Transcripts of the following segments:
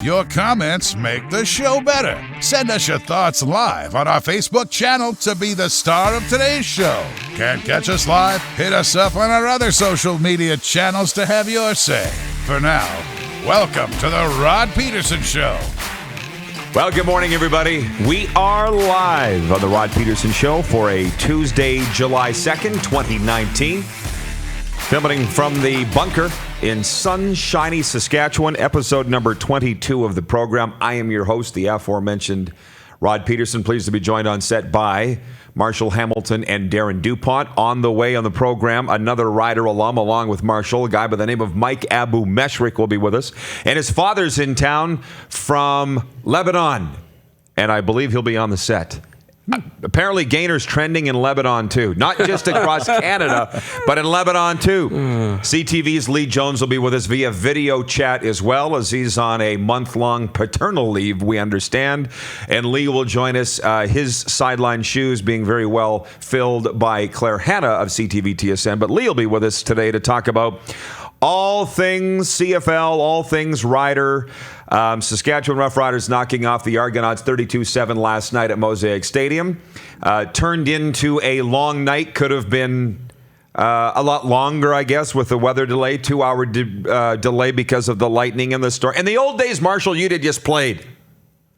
Your comments make the show better. Send us your thoughts live on our Facebook channel to be the star of today's show. Can't catch us live? Hit us up on our other social media channels to have your say. For now, welcome to the Rod Pedersen Show. Well, good morning, everybody. We are live on the Rod Pedersen Show for a Tuesday, July 2nd, 2019. Filming from the bunker in sunshiny Saskatchewan, episode number 22 of the program. I am your host, the aforementioned Rod Pedersen. Pleased to be joined on set by Marshall Hamilton and Darren DuPont. On the way on the program, another Rider alum along with Marshall, a guy by the name of Mike Abu Meshrik will be with us. And his father's in town from Lebanon, and I believe he'll be on the set. Apparently, GAINER's trending in Lebanon, too. Not just across Canada, but in Lebanon, too. CTV's Lee Jones will be with us via video chat as well, as he's on a month-long paternal leave, we understand. And Lee will join us, his sideline shoes being very well filled by Claire Hanna of CTV TSN. But Lee will be with us today to talk about all things CFL, all things Rider. Saskatchewan Roughriders knocking off the Argonauts 32-7 last night at Mosaic Stadium. Turned into a long night. Could have been a lot longer, I guess, with the weather delay. 2-hour delay because of the lightning and the storm. In the old days, Marshall, you'd have just played.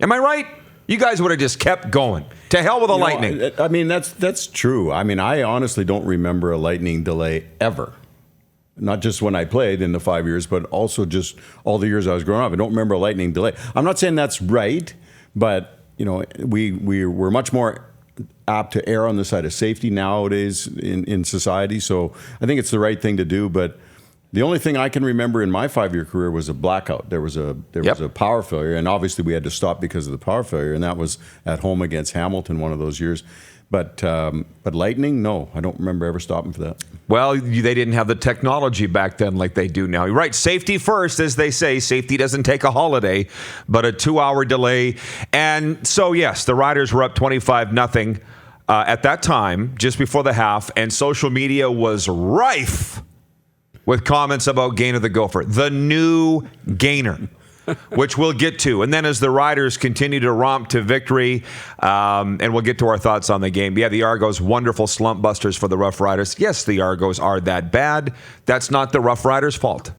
Am I right? You guys would have just kept going. To hell with the lightning. I mean, that's true. I mean, I honestly don't remember a lightning delay ever. Not just when I played in the 5 years, but also just all the years I was growing up. I don't remember a lightning delay. I'm not saying that's right, but you know, we're much more apt to err on the side of safety nowadays in society. So I think it's the right thing to do. But the only thing I can remember in my 5-year career was a blackout. There was a power failure, and obviously we had to stop because of the power failure, and that was at home against Hamilton one of those years. But lightning, no, I don't remember ever stopping for that. Well, they didn't have the technology back then like they do now. You're right, safety first, as they say. Safety doesn't take a holiday, but a 2-hour delay. And so, yes, the Riders were up 25-0 at that time, just before the half, and social media was rife with comments about Gainer the Gopher, the new Gainer. Which we'll get to. And then as the Riders continue to romp to victory, and we'll get to our thoughts on the game. Yeah, the Argos, wonderful slump busters for the Rough Riders. Yes, the Argos are that bad. That's not the Rough Riders' fault.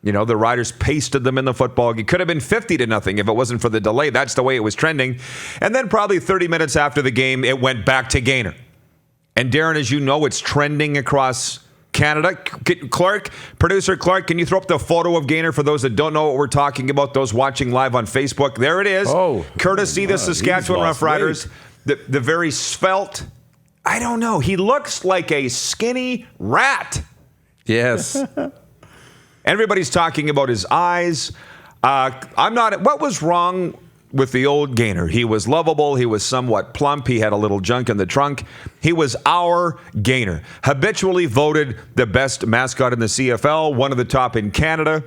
You know, the Riders pasted them in the football. It could have been 50-0 if it wasn't for the delay. That's the way it was trending. And then probably 30 minutes after the game, it went back to Gainer. And Darren, as you know, it's trending across Canada. Clark, producer Clark, can you throw up the photo of Gainer for those that don't know what we're talking about, those watching live on Facebook? There it is. Oh, courtesy the Saskatchewan Roughriders. The very svelte, I don't know, he looks like a skinny rat. Yes. Everybody's talking about his eyes. What was wrong with the old Gainer? He was lovable. He was somewhat plump. He had a little junk in the trunk. He was our Gainer. Habitually voted the best mascot in the CFL, one of the top in Canada,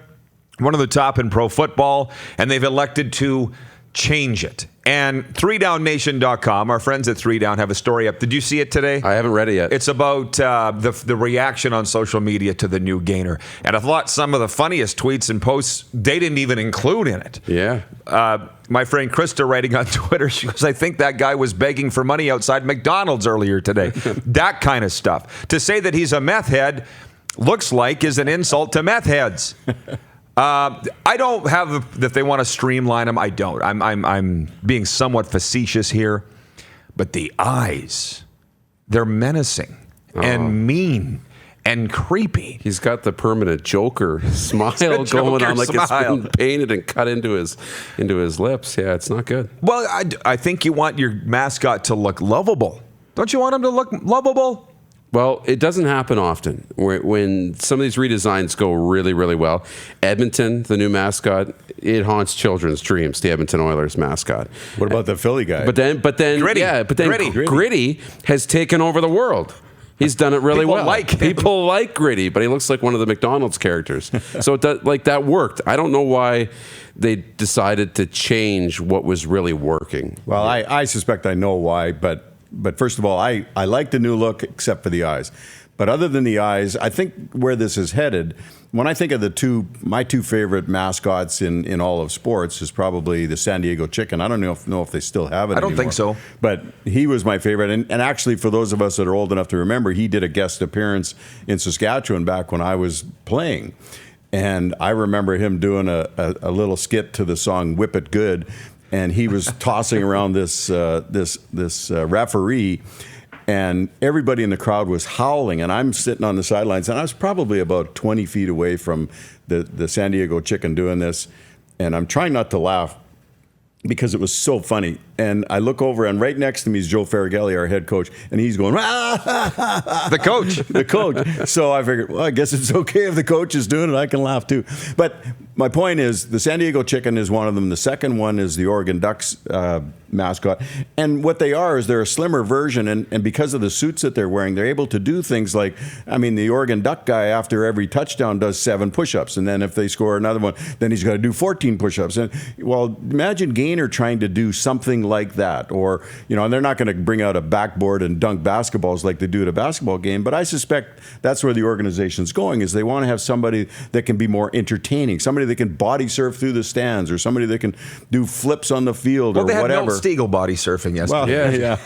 one of the top in pro football, and they've elected to change it. And 3downnation.com, our friends at 3Down have a story up. Did you see it today? I haven't read it yet. It's about the reaction on social media to the new Gainer. And I thought some of the funniest tweets and posts, they didn't even include in it. Yeah. My friend Krista writing on Twitter, she goes, I think that guy was begging for money outside McDonald's earlier today. That kind of stuff. To say that he's a meth head looks like is an insult to meth heads. I don't have that they want to streamline them. I don't. I'm being somewhat facetious here, but the eyes, they're menacing and mean and creepy. He's got the permanent Joker smile going on, like it's been painted and cut into his lips. Yeah, it's not good. Well, I think you want your mascot to look lovable. Don't you want him to look lovable? Well, it doesn't happen often. When some of these redesigns go really, really well. Edmonton, the new mascot, it haunts children's dreams, the Edmonton Oilers mascot. What about the Philly guy? But then Gritty has taken over the world. He's done it really well. People like Gritty, but he looks like one of the McDonald's characters. So that worked. I don't know why they decided to change what was really working. Well, I suspect I know why, but first of all, I like the new look except for the eyes. But other than the eyes, I think where this is headed, when I think of my two favorite mascots in all of sports is probably the San Diego Chicken. I don't know if they still have it I don't anymore. think so. But he was my favorite. And actually, for those of us that are old enough to remember, he did a guest appearance in Saskatchewan back when I was playing. And I remember him doing a little skit to the song "Whip It Good," and he was tossing around this referee, and everybody in the crowd was howling, and I'm sitting on the sidelines, and I was probably about 20 feet away from the San Diego Chicken doing this, and I'm trying not to laugh because it was so funny. And I look over, and right next to me is Joe Faragelli, our head coach, and he's going, the coach. The coach. So I figured, well, I guess it's okay if the coach is doing it. I can laugh too. But my point is, the San Diego Chicken is one of them. The second one is the Oregon Ducks mascot. And what they are is they're a slimmer version, and because of the suits that they're wearing, they're able to do things like, I mean, the Oregon Duck guy, after every touchdown, does 7 push-ups. And then if they score another one, then he's got to do 14 push-ups. And, well, imagine Gainer trying to do something like that. Or, and they're not going to bring out a backboard and dunk basketballs like they do at a basketball game, but I suspect that's where the organization's going, is they want to have somebody that can be more entertaining, somebody that can body surf through the stands, or somebody that can do flips on the field, or whatever. They had Milt Stiegel body surfing yesterday. Well, yeah.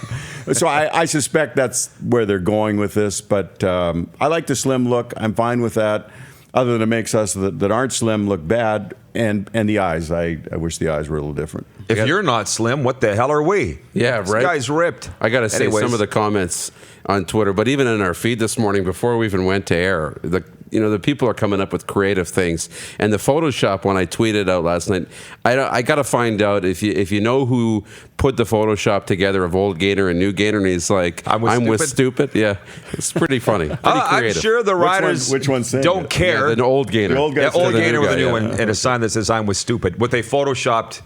So I suspect that's where they're going with this, but I like the slim look. I'm fine with that. Other than it makes us that aren't slim look bad, and the eyes. I wish the eyes were a little different. If you're not slim, what the hell are we? Yeah, right. This guy's ripped. I got to say, some of the comments on Twitter, but even in our feed this morning before we even went to air, the people are coming up with creative things. And the Photoshop one I tweeted out last night, I got to find out if you know who put the Photoshop together of old Gainer and new Gainer, and he's like, I'm with stupid. Yeah, it's pretty funny. Pretty creative. I'm sure the writers which one's don't care. Yeah, the old Gainer. The old guy old Gainer with a new guy, one and a sign that says, I'm with stupid. What they Photoshopped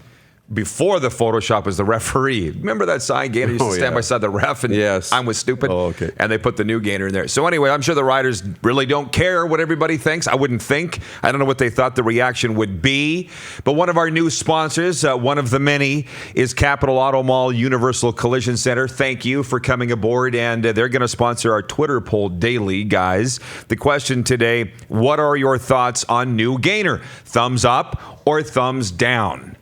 before the Photoshop is the referee. Remember that sign? Gainer used to stand beside the ref and I'm with stupid. Oh, okay. And they put the new Gainer in there. So anyway, I'm sure the writers really don't care what everybody thinks. I wouldn't think. I don't know what they thought the reaction would be. But one of our new sponsors, one of the many, is Capital Auto Mall Universal Collision Center. Thank you for coming aboard. And they're going to sponsor our Twitter poll daily, guys. The question today, what are your thoughts on new Gainer? Thumbs up or thumbs down?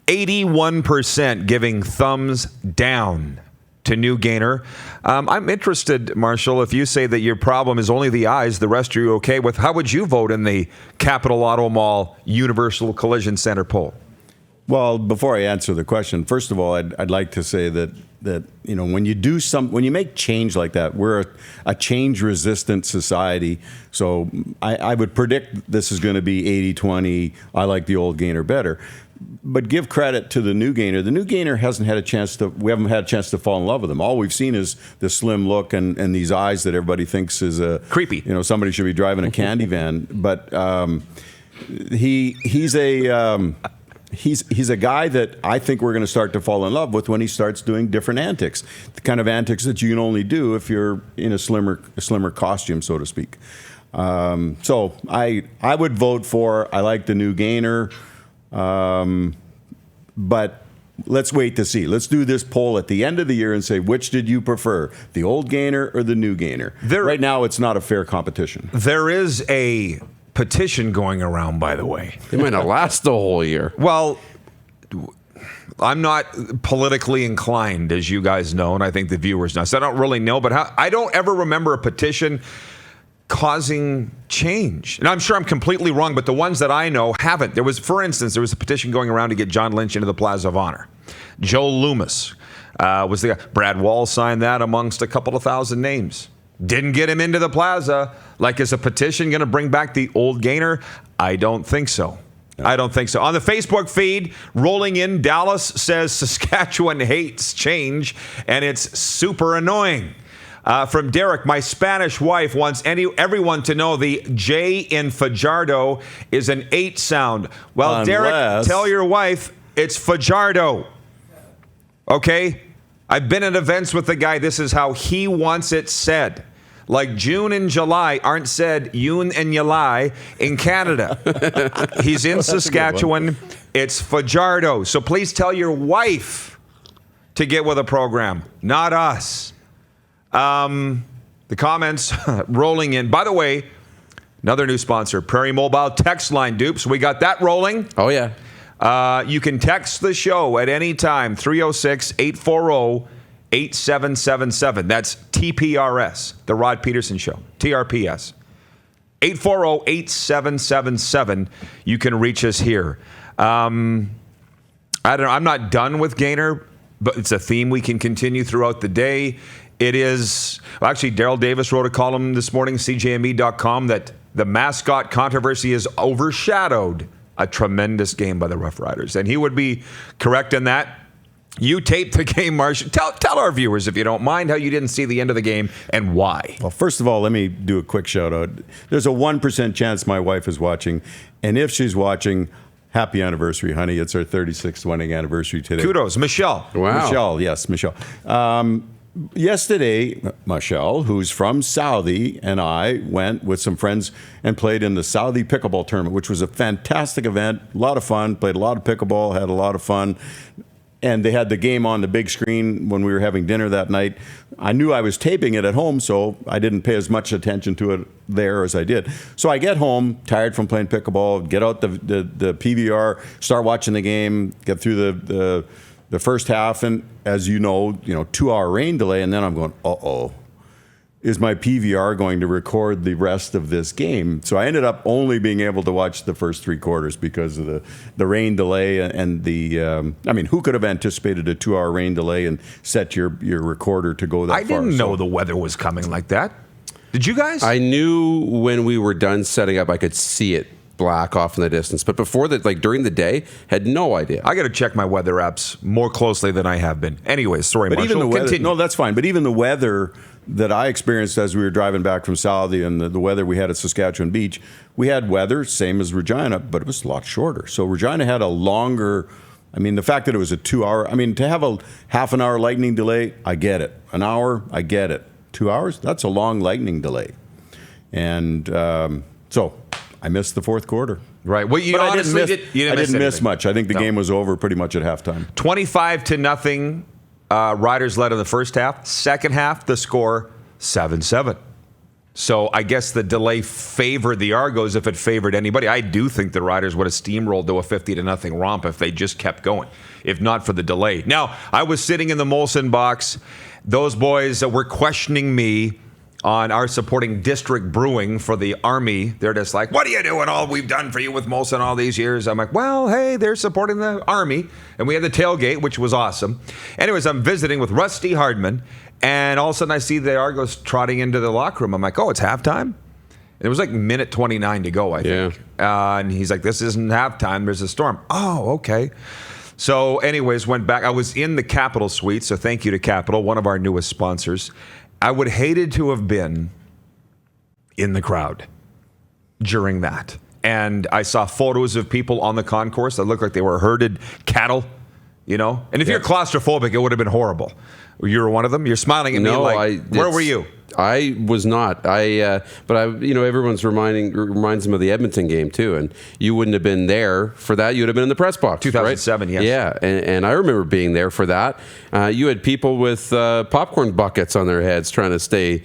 81% giving thumbs down to new Gainer. I'm interested, Marshall, if you say that your problem is only the eyes, the rest are you okay with? How would you vote in the Capital Auto Mall Universal Collision Center poll? Well, before I answer the question, first of all, I'd like to say that when you make change like that, we're a change-resistant society. So I would predict this is going to be 80-20. I like the old Gainer better. But give credit to the new Gainer. The new Gainer we haven't had a chance to fall in love with him. All we've seen is the slim look and these eyes that everybody thinks is creepy. Somebody should be driving a candy van. But he's a guy that I think we're going to start to fall in love with when he starts doing different antics, the kind of antics that you can only do if you're in a slimmer costume, so to speak. So I would vote for. I like the new Gainer. But let's wait to see. Let's do this poll at the end of the year and say, which did you prefer, the old Gainer or the new Gainer? Right now, it's not a fair competition. There is a petition going around, by the way. It might not last the whole year. Well, I'm not politically inclined, as you guys know, and I think the viewers know. So I don't really know, but I don't ever remember a petition causing change. And I'm sure I'm completely wrong, but the ones that I know haven't. For instance, there was a petition going around to get John Lynch into the Plaza of Honor. Joe Loomis was the guy. Brad Wall signed that amongst a couple of thousand names. Didn't get him into the Plaza. Like, is a petition going to bring back the old Gainer? I don't think so. I don't think so. On the Facebook feed, rolling in, Dallas says Saskatchewan hates change, and it's super annoying. From Derek, my Spanish wife wants everyone to know the J in Fajardo is an 8 sound. Well, Derek, tell your wife it's Fajardo. Okay? I've been at events with the guy. This is how he wants it said. Like June and July aren't said Yoon and July in Canada. He's in Saskatchewan. It's Fajardo. So please tell your wife to get with a program, not us. The comments rolling in. By the way, another new sponsor, Prairie Mobile Text Line, Dupes. We got that rolling. Oh, yeah. You can text the show at any time, 306-840-8777. That's TPRS, The Rod Pedersen Show, TRPS. 840-8777. You can reach us here. I don't know. I'm not done with Gainer, but it's a theme we can continue throughout the day. It is, well, actually, Daryl Davis wrote a column this morning, CJME.com, that the mascot controversy has overshadowed a tremendous game by the Rough Riders. And he would be correct in that. You taped the game, Marshall. Tell our viewers, if you don't mind, how you didn't see the end of the game and why. Well, first of all, let me do a quick shout out. There's a 1% chance my wife is watching. And if she's watching, happy anniversary, honey. It's our 36th wedding anniversary today. Kudos. Michelle. Wow. Michelle, yes, Michelle. Yesterday, Michelle, who's from Southie, and I went with some friends and played in the Southie Pickleball Tournament, which was a fantastic event, a lot of fun, played a lot of pickleball, had a lot of fun. And they had the game on the big screen when we were having dinner that night. I knew I was taping it at home, so I didn't pay as much attention to it there as I did. So I get home, tired from playing pickleball, get out the PVR, start watching the game, get through the first half, and as you know, 2-hour rain delay, and then I'm going, uh-oh, is my PVR going to record the rest of this game? So I ended up only being able to watch the first 3 quarters because of the rain delay and who could have anticipated a 2-hour rain delay and set your recorder to go that far? I didn't know the weather was coming like that. Did you guys? I knew when we were done setting up, I could see it black off in the distance. But before that, during the day, had no idea. I got to check my weather apps more closely than I have been. Anyways, sorry, Marshall. Even the weather, continue. no, that's fine. But even the weather that I experienced as we were driving back from Southie and the weather we had at Saskatchewan Beach, we had weather, same as Regina, but it was a lot shorter. So Regina had a longer, the fact that it was a 2-hour, to have a half an hour lightning delay, I get it. An hour, I get it. 2 hours, that's a long lightning delay. And so I missed the fourth quarter. Right. Well, I didn't miss much. I think the game was over pretty much at halftime. 25-0. Riders led in the first half. Second half, the score 7-7. So I guess the delay favored the Argos if it favored anybody. I do think the Riders would have steamrolled to a 50-0 romp if they just kept going, if not for the delay. Now, I was sitting in the Molson box. Those boys were questioning me on our supporting District Brewing for the Army. They're just like, what are you doing? All we've done for you with Molson all these years. I'm like, well, hey, they're supporting the Army. And we had the tailgate, which was awesome. Anyways, I'm visiting with Rusty Hardman, and all of a sudden I see the Argos trotting into the locker room. I'm like, oh, it's halftime? And it was like minute 29 to go, I think. Yeah. And he's like, this isn't halftime. There's a storm. Oh, okay. So anyways, went back. I was in the Capitol Suite, so thank you to Capitol, one of our newest sponsors. I would hated to have been in the crowd during that. And I saw photos of people on the concourse that looked like they were herded cattle, And if you're claustrophobic, it would have been horrible. You were one of them? You're smiling at me where were you? I was not. Everyone's reminds them of the Edmonton game too, and you wouldn't have been there for that. You would have been in the press box. 2007, right? yes. Yeah, and I remember being there for that. You had people with popcorn buckets on their heads trying to stay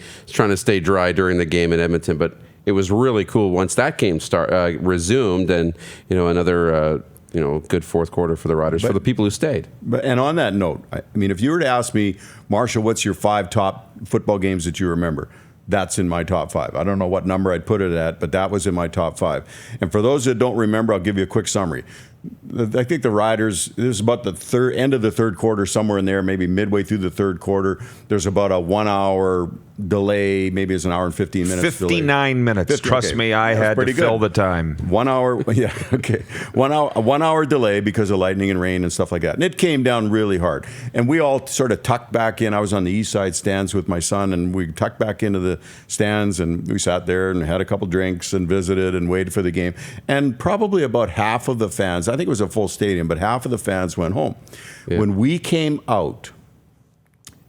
dry during the game in Edmonton, but it was really cool once that game resumed, and another. Good fourth quarter for the Riders, for the people who stayed. And on that note, if you were to ask me, Marshall, what's your 5 top football games that you remember? That's in my top 5. I don't know what number I'd put it at, but that was in my top 5. And for those that don't remember, I'll give you a quick summary. I think the Riders, this is about the end of the third quarter, somewhere in there, maybe midway through the third quarter. There's about a 1-hour delay, maybe it's an hour and 15 minutes 59 minutes. Trust me, I had to fill the time. 1 hour, yeah, okay. 1 hour, a 1 hour delay because of lightning and rain and stuff like that. And it came down really hard. And we all sort of tucked back in. I was on the east side stands with my son, and we tucked back into the stands, and we sat there and had a couple drinks and visited and waited for the game. And probably about half of the fans, I think it was a full stadium, but half of the fans went home. Yeah. When we came out,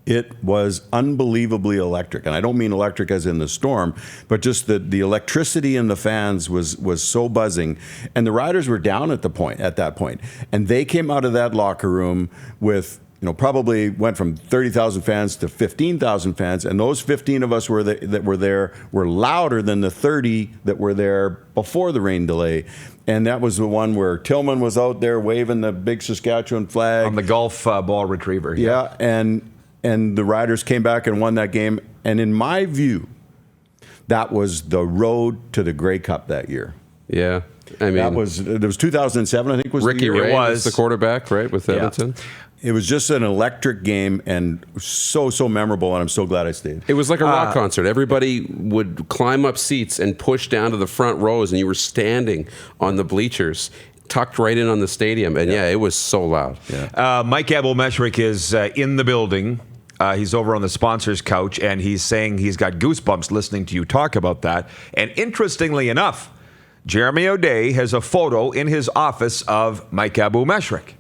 it was unbelievably electric. And I don't mean electric as in the storm, but just the electricity in the fans was so buzzing. And the Riders were down at that point. And they came out of that locker room with probably went from 30,000 fans to 15,000 fans, and those 15 of us that were there were louder than the 30 that were there before the rain delay. And that was the one where Tillman was out there waving the big Saskatchewan flag. On the golf ball retriever. Yeah, and the Riders came back and won that game. And in my view, that was the road to the Grey Cup that year. Yeah. I mean, it was 2007, I think, was Ricky the year. Ray was the quarterback, right, with Edmonton? Yeah. It was just an electric game and so memorable, and I'm so glad I stayed. It was like a rock concert. Everybody would climb up seats and push down to the front rows, and you were standing on the bleachers, tucked right in on the stadium. And it was so loud. Yeah. Mike Abel-Mesherick is in the building. He's over on the sponsors couch, and he's saying he's got goosebumps listening to you talk about that. And interestingly enough, Jeremy O'Day has a photo in his office of Mike Abel-Mesherick.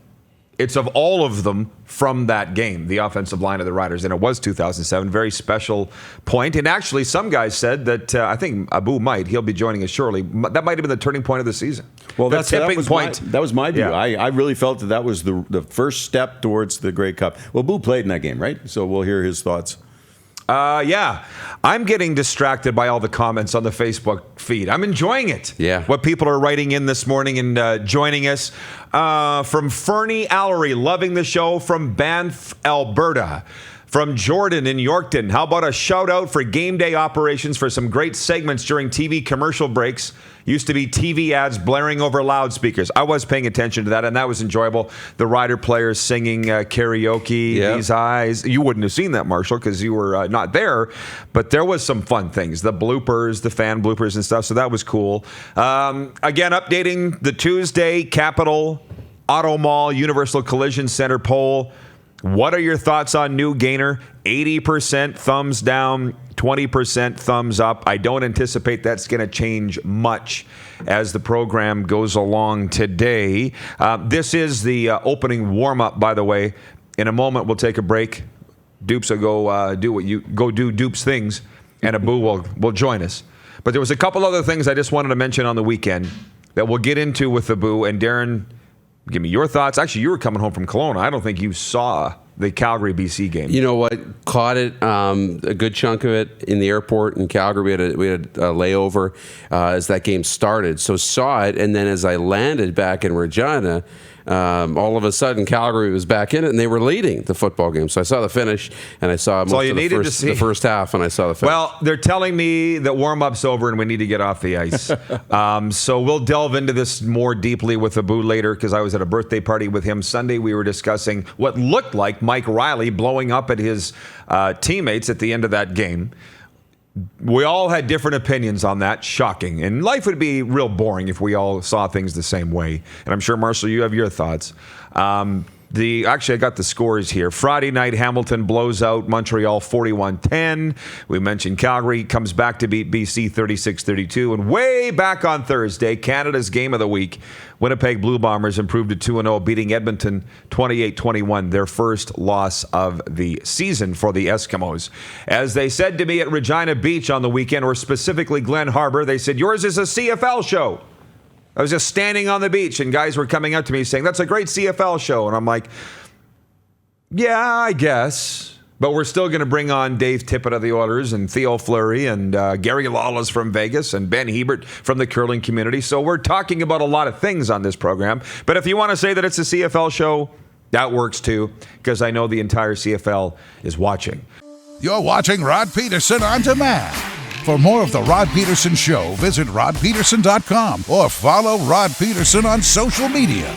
It's of all of them from that game, the offensive line of the Riders, and it was 2007. Very special point. And actually, some guys said that I think Abu he'll be joining us shortly. That might have been the turning point of the season. Well, the tipping point. That was my view. Yeah. I really felt that was the first step towards the Grey Cup. Well, Boo played in that game, right? So we'll hear his thoughts. I'm getting distracted by all the comments on the Facebook feed. I'm enjoying it. Yeah. What people are writing in this morning and joining us. From Fernie Allery, loving the show from Banff, Alberta. From Jordan in Yorkton, how about a shout out for game day operations for some great segments during TV commercial breaks? Used to be TV ads blaring over loudspeakers. I was paying attention to that, and that was enjoyable. The Rider players singing karaoke, These Eyes. You wouldn't have seen that, Marshall, because you were not there, but there was some fun things. The bloopers, the fan bloopers and stuff, so that was cool. Again, updating the Tuesday Capital Auto Mall Universal Collision Center poll. What are your thoughts on new GAINER? 80% thumbs down, 20% thumbs up. I don't anticipate that's going to change much as the program goes along today. This is the opening warm-up, by the way. In a moment, we'll take a break. Dupes will go do Dupes things, and Abu will join us. But there was a couple other things I just wanted to mention on the weekend that we'll get into with Abu. And Darren, give me your thoughts. Actually, you were coming home from Kelowna. I don't think you saw the Calgary-BC game. You know what? Caught it, a good chunk of it in the airport in Calgary. We had a layover as that game started. So saw it, and then as I landed back in Regina, all of a sudden Calgary was back in it, and they were leading the football game. So I saw the finish, and I saw most of the first half, and I saw the finish. Well, they're telling me that warm-up's over and we need to get off the ice. So we'll delve into this more deeply with Abu later, because I was at a birthday party with him Sunday. We were discussing what looked like Mike Riley blowing up at his teammates at the end of that game. We all had different opinions on that. Shocking. And life would be real boring if we all saw things the same way. And I'm sure, Marshall, you have your thoughts. Actually, I got the scores here. Friday night, Hamilton blows out Montreal 41-10. We mentioned Calgary comes back to beat BC 36-32. And way back on Thursday, Canada's game of the week, Winnipeg Blue Bombers improved to 2-0, beating Edmonton 28-21, their first loss of the season for the Eskimos. As they said to me at Regina Beach on the weekend, or specifically Glen Harbor, they said, yours is a CFL show. I was just standing on the beach, and guys were coming up to me saying, that's a great CFL show. And I'm like, yeah, I guess. But we're still going to bring on Dave Tippett of the Oilers and Theo Fleury and Gary Lawless from Vegas and Ben Hebert from the curling community. So we're talking about a lot of things on this program. But if you want to say that it's a CFL show, that works too, because I know the entire CFL is watching. You're watching Rod Pedersen On Demand. For more of The Rod Pedersen Show, visit rodpedersen.com or follow Rod Pedersen on social media.